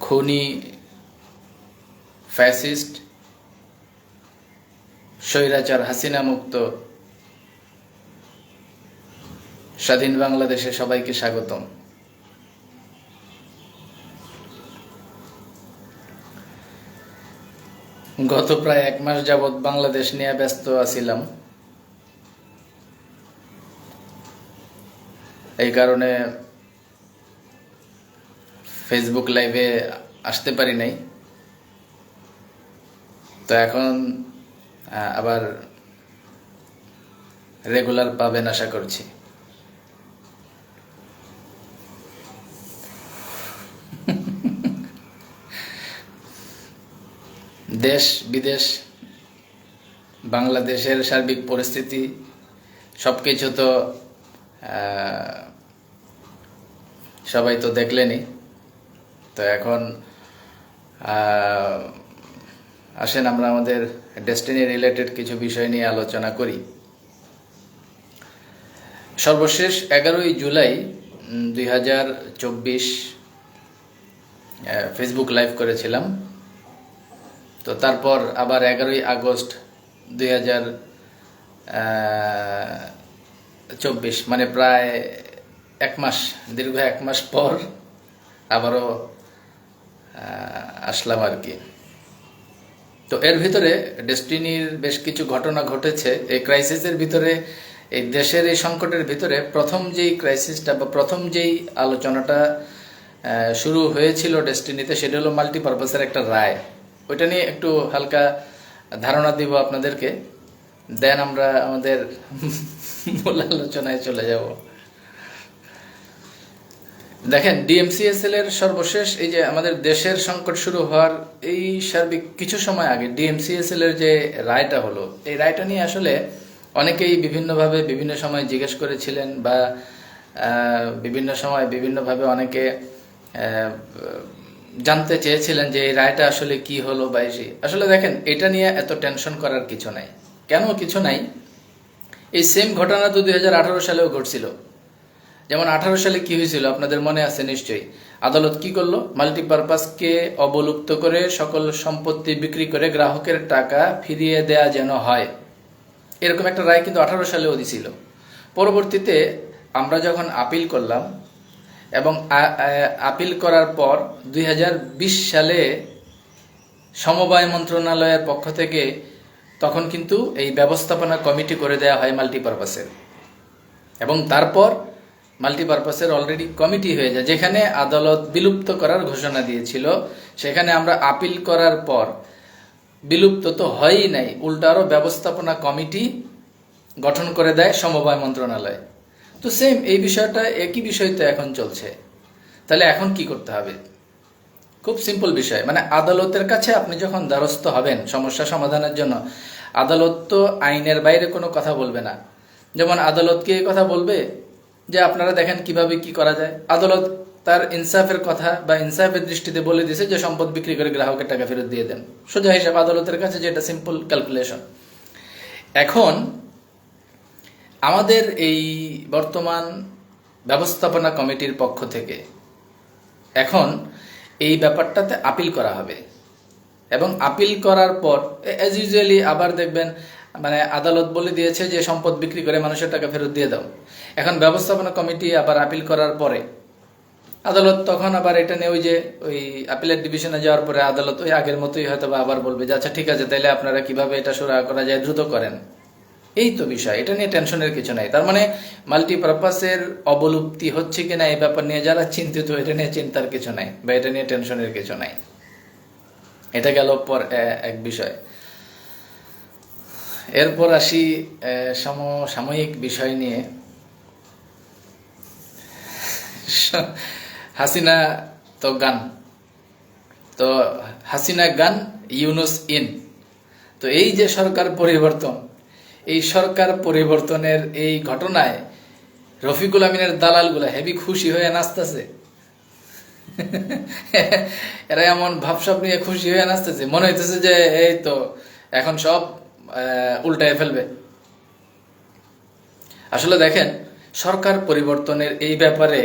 খুনি ফ্যাসিস্ট স্বৈরাচার হাসিনা মুক্ত স্বাধীন বাংলাদেশে সবাইকে স্বাগতম। গত প্রায় 1 মাস যাবৎ বাংলাদেশ নিয়ে ব্যস্ত আছিলাম, এই কারণে ফেসবুক লাইভে আসতে পারি নাই। তো এখন আবার রেগুলার পাবেন আশা করছি। দেশ বিদেশ বাংলাদেশের সার্বিক পরিস্থিতি সবকিছু তো সবাই তো দেখলেনই। তো এখন আসেন আমরা আমাদের ডেস্টিনি রিলেটেড কিছু বিষয় নিয়ে আলোচনা করি। সর্বশেষ 11ই জুলাই 2024 ফেসবুক লাইভ করেছিলাম। তো তারপর আবার 11ই আগস্ট 2024 মানে প্রায় 1 মাস, দীর্ঘ 1 মাস পর আবারও আসলাম আর কি। তো এর ভিতরে ডেস্টিনির বেশ কিছু ঘটনা ঘটেছে। এই ক্রাইসিসের ভিতরে, এই দেশের এই সংকটের ভিতরে প্রথম যেই ক্রাইসিসটা বা প্রথম যেই আলোচনাটা শুরু হয়েছিল ডেস্টিনিতে, সেটা হলো মাল্টিপারপাসের একটা রায়। ওইটা নিয়ে একটু হালকা ধারণা দিব আপনাদেরকে, দেন আমরা আমাদের মূল আলোচনায় চলে যাব। দেখেন, ডিএমসিএসএল এর সর্বশেষ এই যে আমাদের দেশের সংকট শুরু হওয়ার এই সার্বিক কিছু সময় আগে ডিএমসিএসএল এর যে রায়টা হলো, এই রায়টা নিয়ে আসলে অনেকেই বিভিন্নভাবে বিভিন্ন সময় জিজ্ঞেস করেছিলেন বা বিভিন্ন সময় বিভিন্নভাবে অনেকে জানতে চেয়েছিলেন যে এই রায়টা আসলে কি হলো বা আসলে দেখেন, এটা নিয়ে এত টেনশন করার কিছু নাই। কেন কিছু নাই? এই সেম ঘটনা তো 2018 সালেও ঘটছিল। যেমন 18 সালে কি হয়েছিল আপনাদের মনে আছে নিশ্চয়ই। আদালত কি করলো? মাল্টিপারপাসকে অবলুপ্ত করে সকল সম্পত্তি বিক্রি করে গ্রাহকের টাকা ফিরিয়ে দেয়া যেন হয়, এরকম একটা রায় কিন্তু 18 সালেও দিছিল। পরবর্তীতে আমরা যখন আপিল করলাম এবং আপিল করার পর 2020 সালে সমবায় মন্ত্রণালয়ের পক্ষ থেকে তখন কিন্তু এই ব্যবস্থাপনা কমিটি করে দেয়া হয় মাল্টিপারপাসের, এবং তারপর মাল্টিপারপাসের অলরেডি কমিটি হয়ে যায়, যেখানে আদালত বিলুপ্ত করার ঘোষণা দিয়েছিল। সেখানে আমরা আপিল করার পর বিলুপ্ত তো হয়ই নাই, উল্টা আরও ব্যবস্থাপনা কমিটি গঠন করে দেয় সমবায় মন্ত্রণালয়। তো সেম এই বিষয়টা, একই বিষয় তো এখন চলছে। তাহলে এখন কি করতে হবে? খুব সিম্পল বিষয়, মানে আদালতের কাছে আপনি যখন দ্বারস্থ হবেন সমস্যা সমাধানের জন্য, আদালত তো আইনের বাইরে কোনো কথা বলবে না। যেমন আদালতকে এই কথা বলবে যে আপনারা দেখেন কিভাবে কি করা যায়। আদালত তার ইনসাফের কথা বা ইনসাফের দৃষ্টিতে বলে দিয়েছে যে সম্পদ বিক্রি করে গ্রাহকের টাকা ফেরত দিয়ে দেন, সোজা হিসাব আদালতের কাছে, যেটা সিম্পল ক্যালকুলেশন। এখন আমাদের এই বর্তমান ব্যবস্থাপনা কমিটির পক্ষ থেকে এখন এই ব্যাপারটাতে আপিল করা হবে, এবং আপিল করার পর অ্যাজ ইউজুয়ালি আবার দেখবেন মানে আদালত বলে দিয়েছে যে সম্পদ বিক্রি করে মানুষের টাকা ফেরত দিয়ে দাও। এখন ব্যবস্থাপনা কমিটি আবার আপিল করার পরে আদালত তখন আবার এটা নিয়ে ওই আপিলের ডিভিশনে যাওয়ার পরে আদালত ওই আগের মতোই হয়তো আবার বলবে যে আচ্ছা ঠিক আছে, তাইলে আপনারা কিভাবে এটা সুরাহা করা যায় দ্রুত করেন। এই তো বিষয়, এটা নিয়ে টেনশনের কিছু নাই। তার মানে মাল্টিপারপাসের অবলুপ্তি হচ্ছে কিনা এই ব্যাপার নিয়ে যারা চিন্তিত, এটা নিয়ে চিন্তার কিছু নাই বা এটা নিয়ে টেনশনের কিছু নাই। এটা গেল পর এক বিষয়। এরপর আসি সমসাময়িক বিষয় নিয়ে। হাসিনা তো গান, তো হাসিনা গান, ইউনুস ইন। তো এই যে সরকার পরিবর্তন, এই সরকার পরিবর্তনের এই ঘটনায় রফিকুল আমিনের দালালগুলা হেভি খুশি হয়ে নাচতেছে। এরা এমন ভাবসাব নিয়ে খুশি হয়ে নাচতেছে, মনে হইতেছে যে এই তো এখন সব উল্টায় ফেলবে। আসলে দেখেন, সরকার পরিবর্তনের এই ব্যাপারে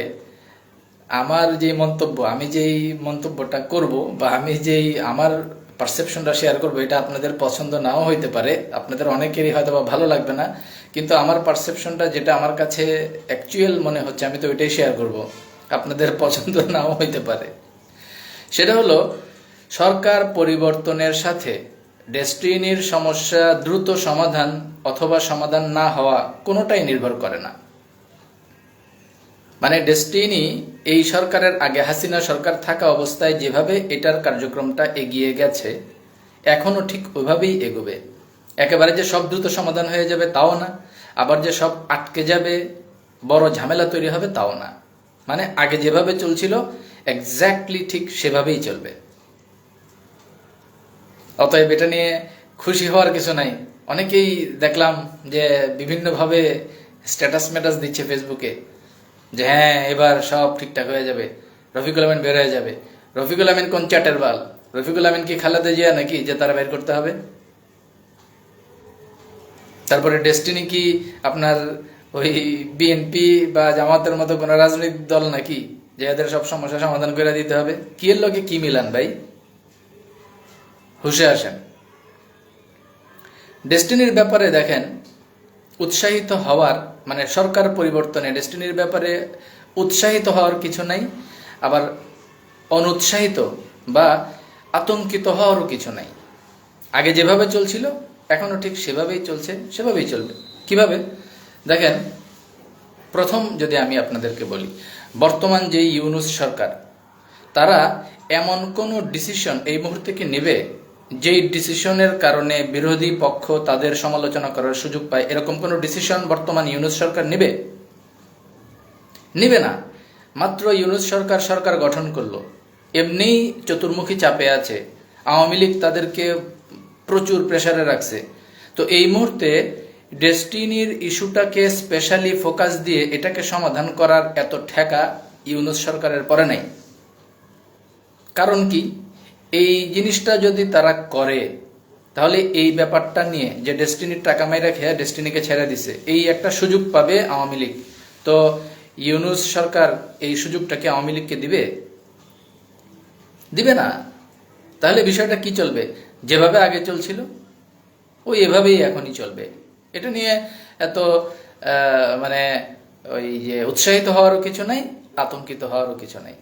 আমার যে মন্তব্য, আমি যেই মন্তব্যটা করব বা আমি যেই আমার পারসেপশনটা শেয়ার করব, এটা আপনাদের পছন্দ নাও হইতে পারে, আপনাদের অনেকেরই হয়তো বা ভালো লাগবে না, কিন্তু আমার পারসেপশনটা যেটা আমার কাছে অ্যাকচুয়াল মনে হচ্ছে আমি তো ওইটাই শেয়ার করব, আপনাদের পছন্দ নাও হইতে পারে। সেটা হলো সরকার পরিবর্তনের সাথে ডেস্টিনির সমস্যা দ্রুত সমাধান অথবা সমাধান না হওয়া কোনোটাই নির্ভর করে না। মানে ডেস্টিনি এই সরকারের আগে হাসিনা সরকার থাকা অবস্থায় যেভাবে এটার কার্যক্রমটা এগিয়ে গেছে এখনো ঠিক ওইভাবেই এগোবে। একেবারে যে সব দ্রুত সমাধান হয়ে যাবে তাও না, আবার যে সব আটকে যাবে, বড় ঝামেলা তৈরি হবে তাও না। মানে আগে যেভাবে চলছিল এক্স্যাক্টলি ঠিক সেভাবেই চলবে। অতএব এটা নিয়ে খুশি হওয়ার কিছু নাই। অনেকেই দেখলাম যে বিভিন্নভাবে স্ট্যাটাস ম্যাটাস দিচ্ছে ফেসবুকে যে হ্যাঁ এবার সব ঠিকঠাক হয়ে যাবে, রফিকুল আমিন বের হয়ে যাবে। রফিকুল আমিন কোন চ্যাটের বাল? রফিকুল আমিন কি খালেদা জিয়া নাকি যে তারা বের করতে হবে? তারপরে ডেস্টিনি কি আপনার ওই বিএনপি বা জামাতের মতো কোনো রাজনৈতিক দল নাকি যে এদের সব সমস্যা সমাধান করে দিতে হবে? কি এর লোকে কি মিলান ভাই? হুশে আসেন। ডেস্টিনির ব্যাপারে দেখেন উৎসাহিত হওয়ার, মানে সরকার পরিবর্তনে ডেস্টিনির ব্যাপারে উৎসাহিত হওয়ার কিছু নাই, আবার অনুৎসাহিত বা আতঙ্কিত হওয়ারও কিছু নাই। আগে যেভাবে চলছিল এখনো ঠিক সেভাবেই চলছে, সেভাবেই চলবে। কিভাবে দেখেন, প্রথম যদি আমি আপনাদেরকে বলি, বর্তমান যে ইউনূস সরকার, তারা এমন কোনো ডিসিশন এই মুহূর্তে কি নেবে যেই ডিসিশনের কারণে বিরোধী পক্ষ তাদের সমালোচনা করার সুযোগ পায়? এরকম কোনো ডিসিশন বর্তমান ইউনূস সরকার নেবে? নিবে না। মাত্র ইউনূস সরকার সরকার গঠন করলো, এমনিই চতুর্মুখী চাপে আছে, আওয়ামী লীগ তাদেরকে প্রচুর প্রেসারে রাখছে। তো এই মুহূর্তে ডেস্টিনির ইস্যুটাকে স্পেশালি ফোকাস দিয়ে এটাকে সমাধান করার এত ঠেকা ইউনূস সরকারের পরে নাই। কারণ কি, এই জিনিসটা যদি তারা করে তাহলে এই ব্যাপারটা নিয়ে যে ডেস্টিনির টাকা মাইরা খেয়ে ডেস্টিনিকে ছেড়ে দিছে, এই একটা সুযোগ পাবে আওয়ামী লীগ। তো ইউনূস সরকার এই সুযোগটাকে আওয়ামী লীগকে দিবে? দিবে না। তাহলে বিষয়টা কি চলবে? যেভাবে আগে চলছিল ওই এভাবেই এখনই চলবে। এটা নিয়ে এত মানে ওই যে উৎসাহিত হওয়ারও কিছু নাই, আতঙ্কিত হওয়ারও কিছু নাই।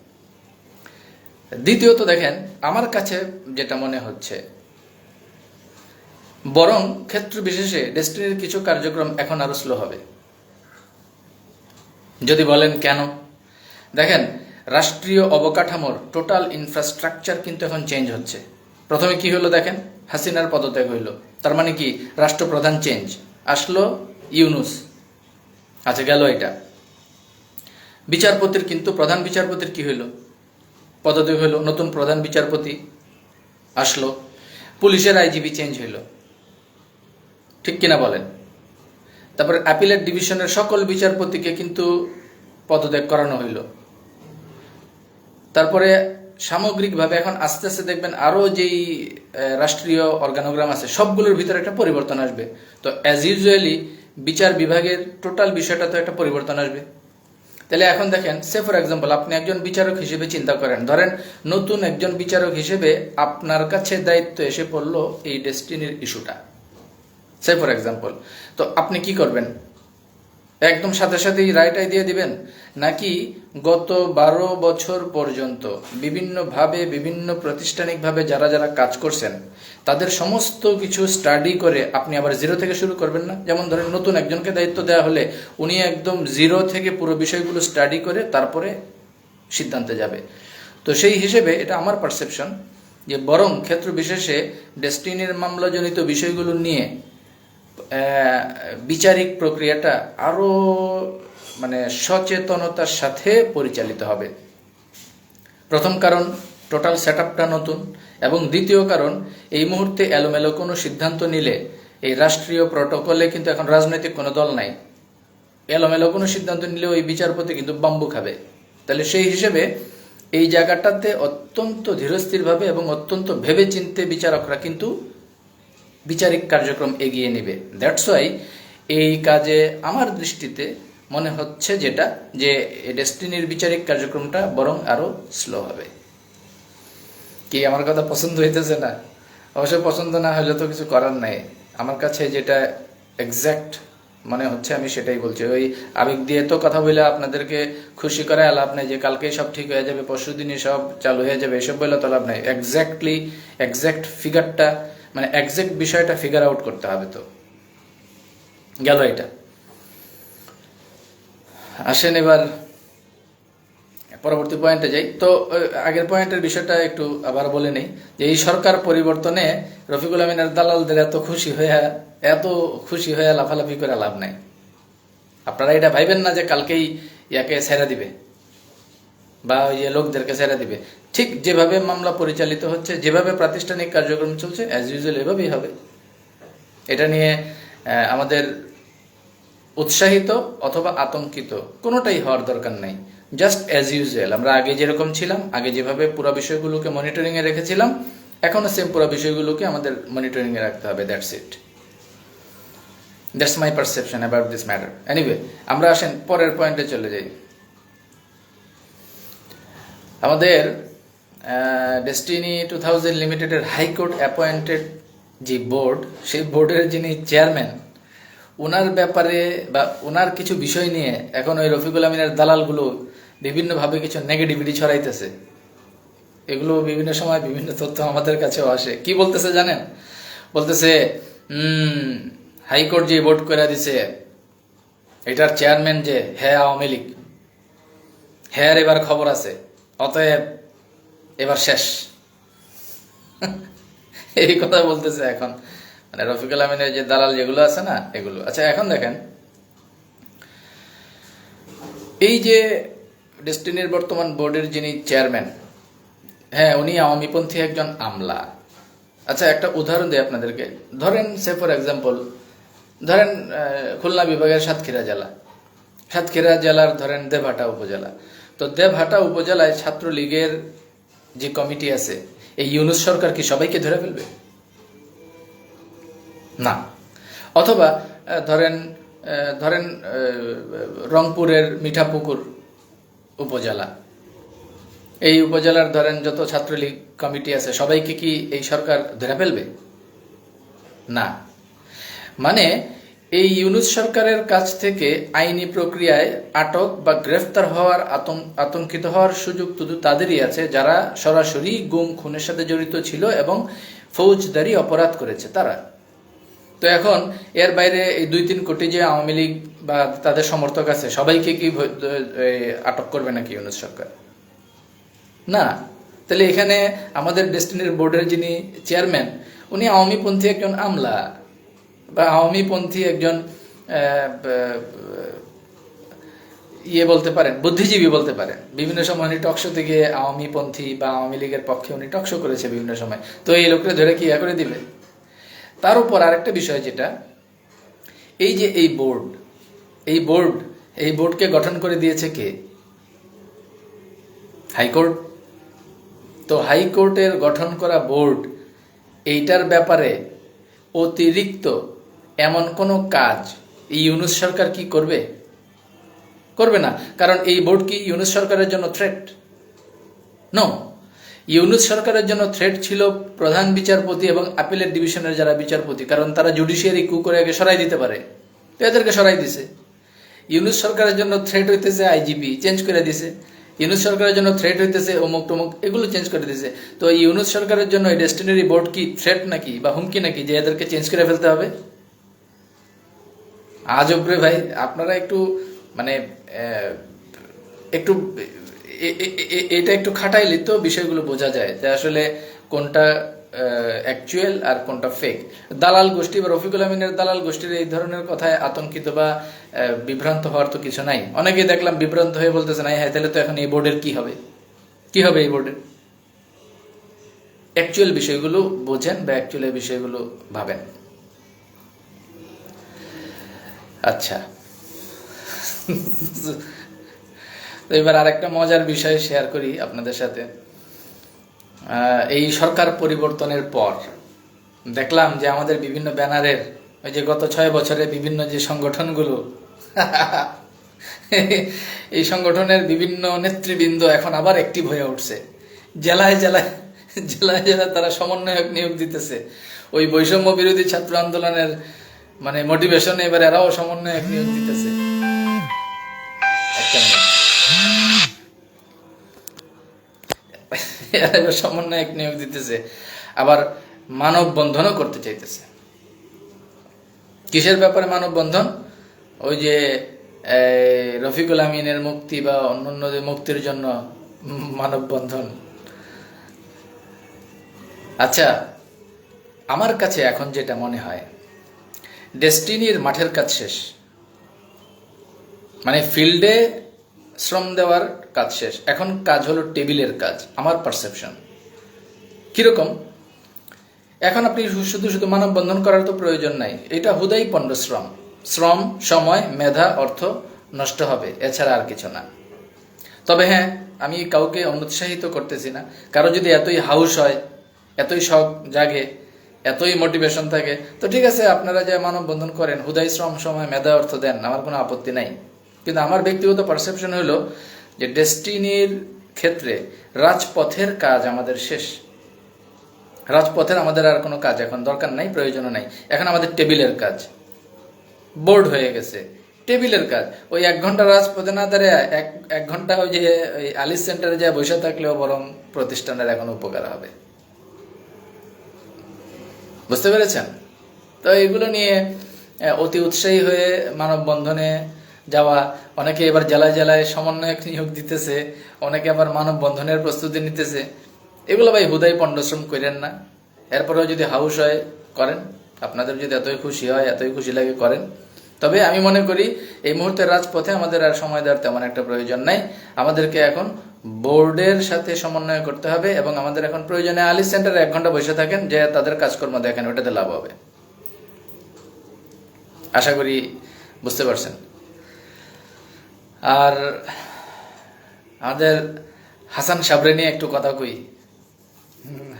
দ্বিতীয়ত দেখেন, আমার কাছে যেটা মনে হচ্ছে, বরং ক্ষেত্র বিশেষে ডেস্টিনির কিছু কার্যক্রম এখন আরো স্লো হবে। যদি বলেন কেন, দেখেন রাষ্ট্রীয় অবকাঠামোর টোটাল ইনফ্রাস্ট্রাকচার কিন্তু এখন চেঞ্জ হচ্ছে। প্রথমে কি হলো দেখেন, হাসিনার পদত্যাগ হইল, তার মানে কি রাষ্ট্রপ্রধান চেঞ্জ, আসলো ইউনূস, আচ্ছা গেল এটা। বিচারপতির কিন্তু প্রধান বিচারপতির কি হইল, পদত্যাগ হইল, নতুন প্রধান বিচারপতি আসলো। পুলিশের আইজিপি চেঞ্জ হইল, ঠিক কিনা বলেন? তারপরে অ্যাপিলেট ডিভিশনের সকল বিচারপতিকে কিন্তু পদত্যাগ করানো হইল। তারপরে সামগ্রিকভাবে এখন আস্তে আস্তে দেখবেন আরো যেই রাষ্ট্রীয় অর্গানোগ্রাম আছে সবগুলোর ভিতরে একটা পরিবর্তন আসবে। তো অ্যাজ ইউজুয়ালি বিচার বিভাগের টোটাল বিষয়টা তো একটা পরিবর্তন আসবে। তাহলে এখন দেখেন, সে ফর এক্সাম্পল আপনি একজন বিচারক হিসেবে চিন্তা করেন, ধরেন নতুন একজন বিচারক হিসেবে আপনার কাছে দায়িত্ব এসে পড়লো এই ডেস্টিনির ইস্যুটা, সে ফর এক্সাম্পল। তো আপনি কি করবেন? একদম সাথে সাথেই রায়টাই দিয়ে দিবেন, নাকি গত 12 বছর পর্যন্ত বিভিন্নভাবে বিভিন্ন প্রাতিষ্ঠানিকভাবে যারা যারা কাজ করছেন তাদের সমস্ত কিছু স্টাডি করে আপনি আবার জিরো থেকে শুরু করবেন না? যেমন ধরেন নতুন একজনকে দায়িত্ব দেওয়া হলে উনি একদম জিরো থেকে পুরো বিষয়গুলো স্টাডি করে তারপরে সিদ্ধান্তে যাবে। তো সেই হিসেবে এটা আমার পারসেপশন যে বরং ক্ষেত্র বিশেষে ডেস্টিনির মামলাজনিত বিষয়গুলো নিয়ে বিচারিক প্রক্রিয়াটা আরো মানে সচেতনতার সাথে পরিচালিত হবে। প্রথম কারণ, টোটাল সেটআপটা নতুন, এবং দ্বিতীয় কারণ, এই মুহূর্তে এলোমেলো কোনো সিদ্ধান্ত নিলে এই রাষ্ট্রীয় প্রটোকলে কিন্তু এখন রাজনৈতিক কোনো দল নাই, এলোমেলো কোনো সিদ্ধান্ত নিলে ওই বিচারপতি কিন্তু বাম্বু খাবে। তাহলে সেই হিসেবে এই জায়গাটাতে অত্যন্ত ধীরস্থিরভাবে এবং অত্যন্ত ভেবেচিন্তে বিচারকরা কিন্তু বিচারিক কার্যক্রম এগিয়ে নেবে। দ্যাটস ওয়াই এই কাজে আমার দৃষ্টিতে মনে হচ্ছে যেটা যে ডেস্টিনির বিচারিক কার্যক্রমটা বরং আরো স্লো হবে। কি আমার কথা পছন্দ হইতেছে না? অবশ্যই পছন্দ না হলে তো কিছু করার নাই। আমার কাছে যেটা এক্স্যাক্ট মনে হচ্ছে আমি সেটাই বলছি। ওই আবেগ দিয়ে তো কথা বলে আপনাদেরকে খুশি করায় লাভ নেই যে কালকেই সব ঠিক হয়ে যাবে, পরশু দিনই সব চালু হয়ে যাবে, এসব বলে তো লাভ নাই। এক্স্যাক্ট ফিগারটা মানে এক্স্যাক্ট বিষয়টা ফিগার আউট করতে হবে। তো গেল এটা। আসেন এবার পরবর্তী পয়েন্টে যাই। তো আগের পয়েন্টের বিষয়টা একটু আবার বলে নেই যে এই সরকার পরিবর্তনে রফিকুল আমিনের দালালদের এত খুশি হয়ে লাফালাফি করে লাভ নাই। আপনারা এটা ভাইবেন না যে কালকেই ইয়াকে ছেড়ে দিবে বা ওই যে লোকদেরকে ছেড়ে দিবে। ঠিক যেভাবে মামলা পরিচালিত হচ্ছে, যেভাবে প্রাতিষ্ঠানিক কার্যক্রম চলছে, অ্যাজ ইউজুয়াল এভাবেই হবে। এটা নিয়ে আমাদের উৎসাহিত অথবা আতঙ্কিত কোনোটাই হওয়ার দরকার নাই। জাস্ট অ্যাজ ইউজুয়াল আমরা আগে যেরকম ছিলাম, আগে যেভাবে পুরো বিষয়গুলোকে মনিটরিংয়ে রেখেছিলাম, এখনো সেম পুরো বিষয়গুলোকে আমাদের মনিটরিংয়ে রাখতে হবে। That's my perception about this matter. Anyway, আমরা আসেন পরের পয়েন্টে চলে যাই। আমাদের ডেস্টিনি 2000 লিমিটেডের হাইকোর্ট অ্যাপয়েন্টেড যে বোর্ড, সেই বোর্ডের যিনি চেয়ারম্যান, ওনার ব্যাপারে বা ওনার কিছু বিষয় নিয়ে এখন ওই রফিকুল আমিনের দালালগুলো বিভিন্নভাবে কিছু নেগেটিভিটি ছড়াইতেছে। এগুলো বিভিন্ন সময় বিভিন্ন তথ্য আমাদের কাছেও আসে। কি বলতেছে জানেন? বলতেছে হাইকোর্ট যে বোর্ড করে দিছে, এটার চেয়ারম্যান যে হ্যাঁ আওয়ামী লীগ, হ্যাঁ এবার খবর আছে, অতএব এবার শেষ। এই কথা বলতেছে এখন, মানে রফিকুল আমিনের যে দালাল যেগুলো আছে না, এগুলো। আচ্ছা, এখন দেখেন এই যে ডেস্টিনির বর্তমান বোর্ডের যিনি চেয়ারম্যান, হ্যাঁ উনি আওয়ামীপন্থী একজন আমলা। আচ্ছা, একটা উদাহরণ দিই আপনাদেরকে। ধরেন সে ফর এক্সাম্পল, ধরেন খুলনা বিভাগের সাতক্ষীরা জেলার ধরেন দেবহাটা উপজেলা। তো দেবহাটা উপজেলায় ছাত্রলীগের যে কমিটি আছে, এই ইউনূস সরকার কি সবাইকে ধরে ফেলবে? না। অথবা ধরেন রংপুরের মিঠাপুকুর উপজেলা, এই উপজেলার ধরেন যত ছাত্রলীগ কমিটি আছে, সবাইকে কি এই সরকার ধরে ফেলবে? না। মানে এই ইউনূস সরকারের কাছ থেকে আইনি প্রক্রিয়ায় আটক বা গ্রেফতার হওয়ার আতঙ্কিত হওয়ার সুযোগ শুধু তাদেরই আছে যারা সরাসরি গুম খুনের সাথে জড়িত ছিল এবং ফৌজদারি অপরাধ করেছে তারা। তো এখন এর বাইরে এই 2-3 কোটি যে আওয়ামী লীগ বা তাদের সমর্থক আছে, সবাইকে কি আটক করবে নাকি ইউনূস সরকার? না। তাহলে এখানে আমাদের ডেস্টিনির বোর্ডের যিনি চেয়ারম্যান, উনি আওয়ামীপন্থী একজন আমলা বা আওয়ামীপন্থী একজন বলতে পারেন, বুদ্ধিজীবী বলতে পারেন। বিভিন্ন সময় উনি টকশো থেকে আওয়ামীপন্থী বা আওয়ামী লীগের পক্ষে উনি টকশো করেছে বিভিন্ন সময়। তো এই লোকটা ধরে কি করে দিবে? তার উপর আরেকটা বিষয় যেটা, এই যে এই বোর্ডকে গঠন করে দিয়েছে কে? হাইকোর্ট। তো হাইকোর্টের গঠন করা বোর্ড এইটার ব্যাপারে অতিরিক্ত এমন কোনো কাজ এই ইউনূস সরকার কি করবে? করবে না। কারণ এই বোর্ড কি ইউনূস সরকারের জন্য থ্রেট? নো। ইউনূস সরকারের জন্য থ্রেট ছিল প্রধান বিচারপতি এবং আপিলের ডিভিশনের যারা বিচারপতি, কারণ তারা জুডিশিয়ারি কু করে আগে সরাই দিতে পারে, তো এদেরকে সরাই দিছে। ইউনূস সরকারের জন্য থ্রেট হইতেছে আইজিপি, চেঞ্জ করে দিছে। ইউনূস সরকারের জন্য থ্রেট হইতেছে অমুক টমুক, এগুলো চেঞ্জ করে দিছে। তো ইউনূস সরকারের জন্য এই ডেস্টিনারি বোর্ড কি থ্রেট নাকি বা হুমকি নাকি যে এদেরকে চেঞ্জ করে ফেলতে হবে? আজব রে ভাই। আপনারা একটু মানে একটু এটা একটু খাটাইলে তো বিষয়গুলো বোঝা যায় যে আসলে কোনটা অ্যাকচুয়াল আর কোনটা ফেক। দালাল গোষ্ঠী বা রফিকুল আমিনের দালাল গোষ্ঠীর এই ধরনের কথায় আতঙ্কিত বা বিভ্রান্ত হওয়ার তো কিছু নাই। অনেকেই দেখলাম বিভ্রান্ত হয়ে বলতেছে না, হ্যাঁ তাহলে তো এখন এই বোর্ডের কি হবে এই বোর্ডের? অ্যাকচুয়াল বিষয়গুলো বোঝেন বা অ্যাকচুয়াল বিষয়গুলো ভাবেন। আচ্ছা, তো এবার আরেকটা মজার বিষয় শেয়ার করি আপনাদের সাথে। এই সরকার পরিবর্তনের পর দেখলাম যে আমাদের বিভিন্ন ব্যানারের ওই যে গত 6 বছরে বিভিন্ন যে সংগঠনগুলো এই সংগঠনের বিভিন্ন নেতৃবৃন্দ এখন আবার অ্যাক্টিভ হয়ে উঠছে। জেলায় জেলায় জেলায় জেলায় তারা সমন্বয়ক নিয়োগ দিতেছে। ওই বৈষম্য বিরোধী ছাত্র আন্দোলনের মানে মোটিভেশনে এবার এরাও সমন্বয়ক নিয়োগ দিতেছে। এবার সমন্বয়ক নিয়োগ দিতেছে, আবার মানববন্ধনও করতে চাইতেছে। কিসের ব্যাপারে মানববন্ধন? ওই যে রফিকুল আমিনের মুক্তি বা অন্যান্যদের মুক্তির জন্য মানববন্ধন। আচ্ছা, আমার কাছে এখন যেটা মনে হয়, ডেস্টিনির মাঠের কাজ শেষ, মানে ফিল্ডে শ্রম দেওয়ার কাজ শেষ। এখন কাজ হলো টেবিলের কাজ, আমার পারসেপশন। কিরকম? এখন আপনি শুধু শুধু মানববন্ধন করার তো প্রয়োজন নাই, এটা হুদাই পণ্ড শ্রম। শ্রম, সময়, মেধা, অর্থ নষ্ট হবে, এছাড়া আর কিছু না। তবে হ্যাঁ, আমি কাউকে অনুৎসাহিত করতেছি না। কারো যদি এতই হাউস হয়, এতই শখ জাগে, এতই মোটিভেশন থাকে, তো ঠিক আছে, আপনারা যে মানববন্ধন করেন, হুদাই শ্রম, সময়, মেধা, অর্থ দেন, আমার কোনো আপত্তি নাই। কিন্তু আমার ব্যক্তিগত পারসেপশন হলো যে ডেস্টিনির ক্ষেত্রে রাজপথের কাজ আমাদের শেষ। রাজপথের আমাদের আর কোনো কাজ এখন দরকার নাই, প্রয়োজনও নাই। এখন আমাদের টেবিলের কাজ, বোর্ড হয়ে গেছে, টেবিলের কাজ। ওই 1 ঘন্টা রাজপথে না দাঁড়িয়ে এক ঘন্টা ওই যে আলিস সেন্টারে যায় বসে থাকলেও বরং প্রতিষ্ঠানের এখন উপকার হবে। বুঝতে পেরেছেন? তো এগুলো নিয়ে অতি উৎসাহী হয়ে মানববন্ধনে যাওয়া, অনেকে এবার জেলায় জেলায় সমন্বয়ক নিয়োগ দিতেছে, অনেকে আবার মানববন্ধনের প্রস্তুতি নিতেছে। এগুলো ভাই হুদাই পণ্ডশ্রম করেন না। এরপরেও যদি হাউস হয় করেন, আপনাদের যদি এতই খুশি হয়, এতই খুশি লাগে করেন। তবে আমি মনে করি এই মুহূর্তে রাজপথে আমাদের আর সময় দেওয়ার তেমন একটা প্রয়োজন নাই। আমাদেরকে এখন বোর্ডের সাথে সমন্বয় করতে হবে, এবং আমাদের এখন প্রয়োজনে আলিস সেন্টারে 1 ঘন্টা বসে থাকেন, যে তাদের কাজকর্ম দেখেন, ওটাতে লাভ হবে। আশা করি বুঝতে পারছেন। আর আমাদের হাসান সাবরে নিয়ে একটু কথা কই।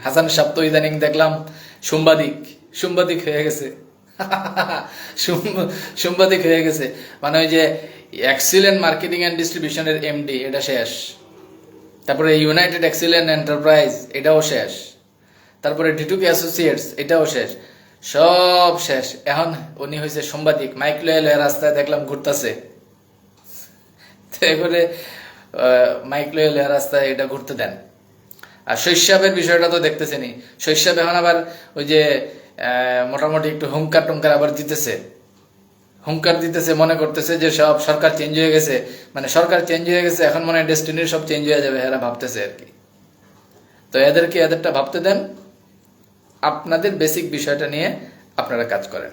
হাসান সাব তো ইদানিং দেখলাম সাংবাদিক হয়ে গেছে। সাংবাদিক হয়ে গেছে, মানে ওই যে এক্সিলেন্ট মার্কেটিং অ্যান্ড ডিস্ট্রিবিউশনের এমডি, এটা শেষ। তারপরে ইউনাইটেড এক্সিলেন্ট এন্টারপ্রাইজ, এটাও শেষ। তারপরে ডিটুকে অ্যাসোসিয়েটস, এটাও শেষ। সব শেষ। এখন উনি হয়েছে সাংবাদিক, মাইক লয়ে রাস্তায় দেখলাম ঘুরতেছে। করে মাইক লয়ে রাস্তায় এটা ঘুরতে দেন। আর শৈশবের বিষয়টা তো দেখতেছেনি। শৈশব এখন আবার ওই যে মোটামুটি একটু হুঙ্কার আবার দিতেছে, মনে করতেছে যে সব সরকার চেঞ্জ হয়ে গেছে, মানে সরকার চেঞ্জ হয়ে গেছে, এখন মনে হয় ডেস্টিনির সব চেঞ্জ হয়ে যাবে, এরা ভাবতেছে আর কি। তো এদেরটা ভাবতে দেন, আপনাদের বেসিক বিষয়টা নিয়ে আপনারা কাজ করেন।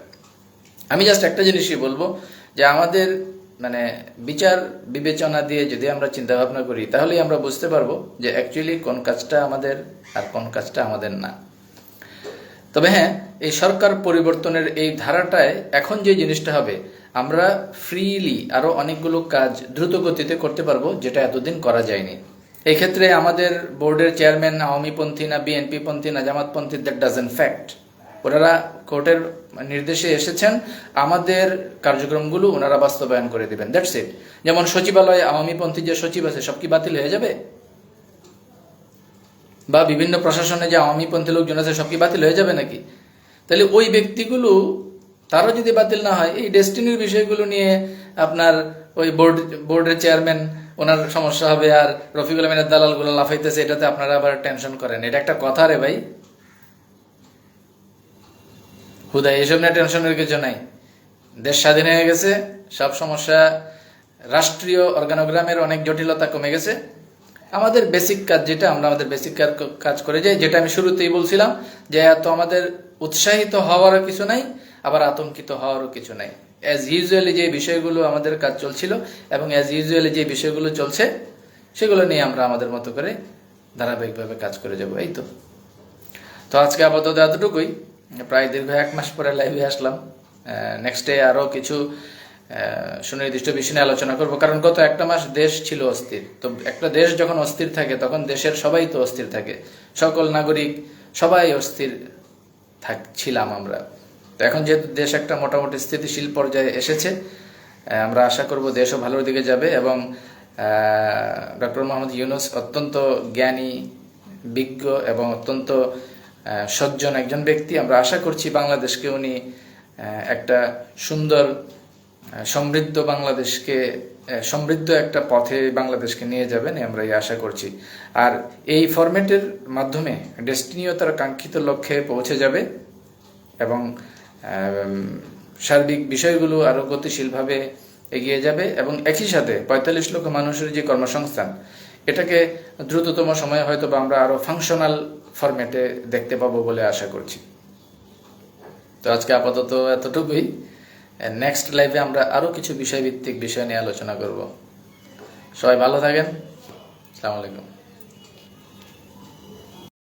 আমি জাস্ট একটা জিনিসই বলবো, যে আমাদের মানে বিচার বিবেচনা দিয়ে যদি আমরা চিন্তা ভাবনা করি, তাহলেই আমরা বুঝতে পারবো যে অ্যাকচুয়ালি কোন কাজটা আমাদের আর কোন কাজটা আমাদের না। তবে হ্যাঁ, এই সরকার পরিবর্তনের এই ধারাটায় এখন যে জিনিসটা হবে, আমরা ফ্রিলি আরো অনেকগুলো কাজ দ্রুত গতিতে করতে পারবো, যেটা এতদিন করা যায়নি। এই ক্ষেত্রে আমাদের বোর্ডের চেয়ারম্যান আওয়ামীপন্থী না বিএনপি পন্থী না জামাতপন্থী, দ্যাট ডাজন্ট ফ্যাক্ট। ওনারা কোর্টের নির্দেশে এসেছেন, আমাদের কার্যক্রমগুলো ওনারা বাস্তবায়ন করে দিবেন, দ্যাটস ইট। যেমন সচিবালয়ে আওয়ামীপন্থী যে সচিব আছে, সব কি বাতিল হয়ে যাবে? বা বিভিন্ন প্রশাসনে যে আওয়ামীপন্থী লোকজন আছে, সব কি বাতিল হয়ে যাবে নাকি? তাহলে ওই ব্যক্তিগুলো, তারও যদি বাতিল না হয়, এই ডেস্টিনির বিষয়গুলো নিয়ে আপনার ওই বোর্ডের চেয়ারম্যান, ওনার সমস্যা হবে, আর রফিকুল আমিনের দালালগুলো লাফাইতেছে, এটাতে আপনারা আবার টেনশন করেন। এটা একটা কথা রে ভাই। হুদাই এসব নিয়ে টেনশনের কিছু নাই। দেশ স্বাধীন হয়ে গেছে, সব সমস্যা, রাষ্ট্রীয় অর্গানোগ্রামের অনেক জটিলতা কমে গেছে। আমাদের বেসিক কাজ যেটা, আমরা আমাদের বেসিক কাজ করে যাই, যেটা আমি শুরুতেই বলছিলাম, যে এত আমাদের উৎসাহিত হওয়ারও কিছু নাই, আবার আতঙ্কিত হওয়ারও কিছু নাই। অ্যাজ ইউজুয়ালি যে বিষয়গুলো আমাদের কাজ চলছিল এবং অ্যাজ ইউজুয়ালি যে বিষয়গুলো চলছে, সেগুলো নিয়ে আমরা আমাদের মতো করে ধারাবাহিকভাবে কাজ করে যাব। এই তো আজকে আপাতত এতটুকুই। প্রায় দীর্ঘ 1 মাস পরে লাইভে আসলাম। নেক্সট ডে আরও কিছু সুনির্দিষ্ট বিষয় নিয়ে আলোচনা করব, কারণ গত 1 মাস দেশ ছিল অস্থির। তো একটা দেশ যখন অস্থির থাকে, তখন দেশের সবাই তো অস্থির থাকে, সকল নাগরিক সবাই অস্থির ছিলাম আমরা। তো এখন যেহেতু দেশ একটা মোটামুটি স্থিতিশীল পর্যায়ে এসেছে, আমরা আশা করব দেশও ভালোর দিকে যাবে এবং ডক্টর মোহাম্মদ ইউনূস অত্যন্ত জ্ঞানী, বিজ্ঞ এবং অত্যন্ত সজ্জন একজন ব্যক্তি। আমরা আশা করছি বাংলাদেশকে উনি একটা সুন্দর সমৃদ্ধ সমৃদ্ধ একটা পথে বাংলাদেশকে নিয়ে যাবেন, আমরা এই আশা করছি। আর এই ফরম্যাটের মাধ্যমে ডেস্টিনিও তার কাঙ্ক্ষিত লক্ষ্যে পৌঁছে যাবে এবং সার্বিক বিষয়গুলো আরও গতিশীলভাবে এগিয়ে যাবে এবং একই সাথে ৪৫ লক্ষ মানুষের যে কর্মসংস্থান, এটাকে দ্রুততম সময়ে হয়তো বা আমরা আরও ফাংশনাল ফরম্যাটে দেখতে পাবো বলে আশা করছি। তো আজকে আপাতত এতটুকুই। নেক্সট লাইভে আমরা আরও কিছু বিষয়ভিত্তিক বিষয় নিয়ে আলোচনা করব। সবাই ভালো থাকেন। আসসালামু আলাইকুম।